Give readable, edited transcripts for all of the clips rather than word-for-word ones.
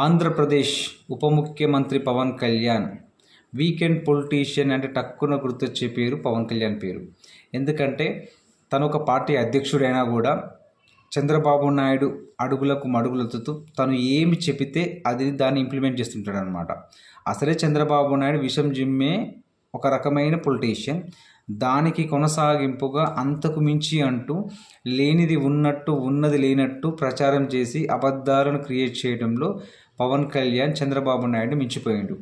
ఆంధ్రప్రదేశ్ ఉప ముఖ్యమంత్రి Pawan Kalyan weekend politician అంటే టక్కున గుర్తొచ్చే పేరు పవన్ కళ్యాణ్ పేరు. ఎందుకంటే తను ఒక పార్టీ అధ్యక్షుడైనా కూడా చంద్రబాబు నాయుడు అడుగులకు మడుగులెత్తుతూ తను ఏమి చెబితే దాన్ని ఇంప్లిమెంట్ చేస్తుంటాడు అనమాట. అసలే చంద్రబాబు నాయుడు విషం జిమ్మే ఒక రకమైన పొలిటీషియన్. దానికి కొనసాగింపుగా అంతకు మించి అంటూ లేనిది ఉన్నట్టు ఉన్నది లేనట్టు ప్రచారం చేసి అబద్ధాలను క్రియేట్ చేయడంలో పవన్ కళ్యాణ్ చంద్రబాబు నాయుడు మించిపోయాడు.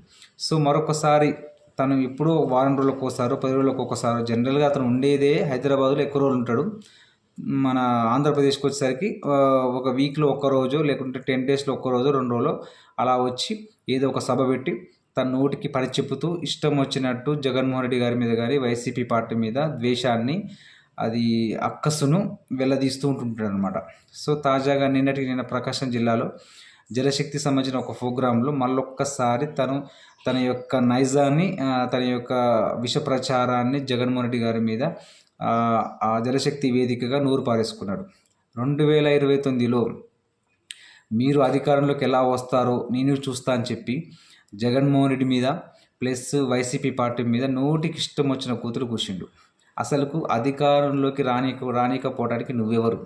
సో మరొకసారి తను ఎప్పుడో వారం రోజులకు ఒకసారో 10 రోజులకు ఒకసారో జనరల్గా అతను ఉండేదే హైదరాబాద్లో ఎక్కువ రోజులు ఉంటాడు. మన ఆంధ్రప్రదేశ్కి వచ్చేసరికి ఒక వీక్లో ఒక్కరోజు లేకుంటే 10 డేస్లో ఒక్కరోజు 2 రోజులు అలా వచ్చి ఏదో ఒక సభ పెట్టి తన నోటికి పని చెప్పుతూ ఇష్టం వచ్చినట్టు జగన్మోహన్ రెడ్డి గారి మీద కానీ వైసీపీ పార్టీ మీద ద్వేషాన్ని అక్కసును వెల్లదీస్తూ ఉంటుంటాడు అనమాట. సో తాజాగా నిన్న ప్రకాశం జిల్లాలో జలశక్తి సంబంధించిన ఒక ప్రోగ్రాంలో మళ్ళొక్కసారి తన యొక్క నైజాన్ని తన యొక్క విష ప్రచారాన్ని జగన్మోహన్ రెడ్డి గారి మీద ఆ జలశక్తి వేదికగా నూరు పారేసుకున్నాడు. 2029లో మీరు అధికారంలోకి ఎలా వస్తారో నేను చూస్తా అని చెప్పి జగన్మోహన్ రెడ్డి మీద ప్లస్ వైసీపీ పార్టీ మీద నోటికి ఇష్టం వచ్చిన కూతురు కూర్చుండు. అసలుకు అధికారంలోకి రానికపోవడానికి నువ్వెవరు?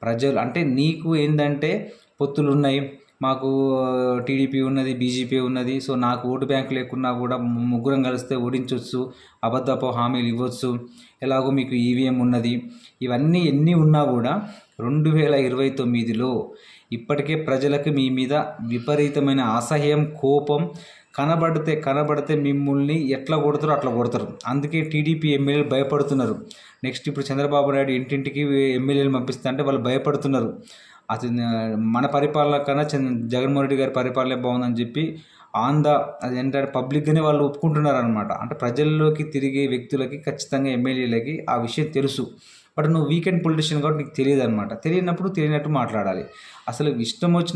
ప్రజలు అంటే నీకు ఏంటంటే పొత్తులు ఉన్నాయి, మాకు టీడీపీ ఉన్నది, బీజేపీ ఉన్నది, సో నాకు ఓటు బ్యాంక్ లేకున్నా కూడా ముగ్గురం కలిస్తే ఓడించవచ్చు, అబద్ధపు హామీలు ఇవ్వచ్చు, ఎలాగో మీకు ఈవీఎం ఉన్నది, ఇవన్నీ ఎన్ని ఉన్నా కూడా 2029లో ఇప్పటికే ప్రజలకు మీ మీద విపరీతమైన అసహ్యం, కోపం కనబడితే మిమ్మల్ని ఎట్లా కొడతారో అట్లా కొడతారు. అందుకే టీడీపీ ఎమ్మెల్యేలు భయపడుతున్నారు. నెక్స్ట్ ఇప్పుడు చంద్రబాబు నాయుడు ఇంటింటికి ఎమ్మెల్యేలు పంపిస్తా అంటే వాళ్ళు భయపడుతున్నారు. అతను మన పరిపాలన కన్నా జగన్మోహన్ రెడ్డి గారి పరిపాలన బాగుందని చెప్పి అది ఏంటంటే పబ్లిక్గానే వాళ్ళు ఒప్పుకుంటున్నారు అనమాట. అంటే ప్రజల్లోకి తిరిగే వ్యక్తులకి ఖచ్చితంగా ఎమ్మెల్యేలకి ఆ విషయం తెలుసు. బట్ నువ్వు వీకెండ్ పొలిటీషియన్ కాబట్టి నీకు తెలియదు అనమాట. తెలియనప్పుడు తెలియనట్టు మాట్లాడాలి. అసలు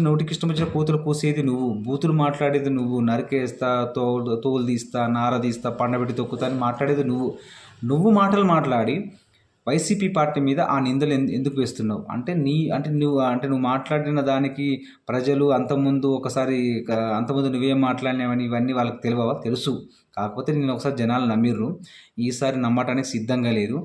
నోటికి ఇష్టం వచ్చిన కూతురు కూసేది నువ్వు, బూతులు మాట్లాడేది నువ్వు, నరికేస్తా, తోలు తీస్తా, నార తీస్తా, పండబెట్టి తొక్కుతా అని మాట్లాడేది నువ్వు మాటలు మాట్లాడి వైసీపీ పార్టీ మీద ఆ నిందలు ఎందుకు వేస్తున్నావు? నువ్వు మాట్లాడిన దానికి ప్రజలు అంతకుముందు నువ్వేం మాట్లాడినావని ఇవన్నీ వాళ్ళకి తెలియవా? తెలుసు. కాకపోతే నేను ఒకసారి జనాలు నమ్మిర్రు, ఈసారి నమ్మటానికి సిద్ధంగా లేరు.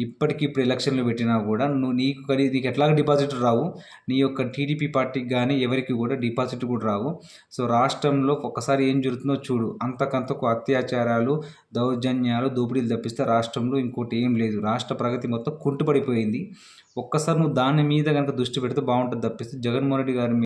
ఇప్పుడు ఎలక్షన్లు పెట్టినా కూడా నీకు ఎట్లాగ డిపాజిట్ రావు, నీ యొక్క టీడీపీ పార్టీకి కానీ ఎవరికి కూడా డిపాజిట్ కూడా రావు. సో రాష్ట్రంలో ఒక్కసారి ఏం జరుగుతుందో చూడు. అంతకంతకు అత్యాచారాలు, దౌర్జన్యాలు, దోపిడీలు తప్పిస్తే రాష్ట్రంలో ఇంకోటి ఏం లేదు. రాష్ట్ర ప్రగతి మొత్తం కుంటుపడిపోయింది. ఒక్కసారి నువ్వు దాని మీద కనుక దృష్టి పెడితే బాగుంటుంది తప్పిస్తే జగన్మోహన్ రెడ్డి గారి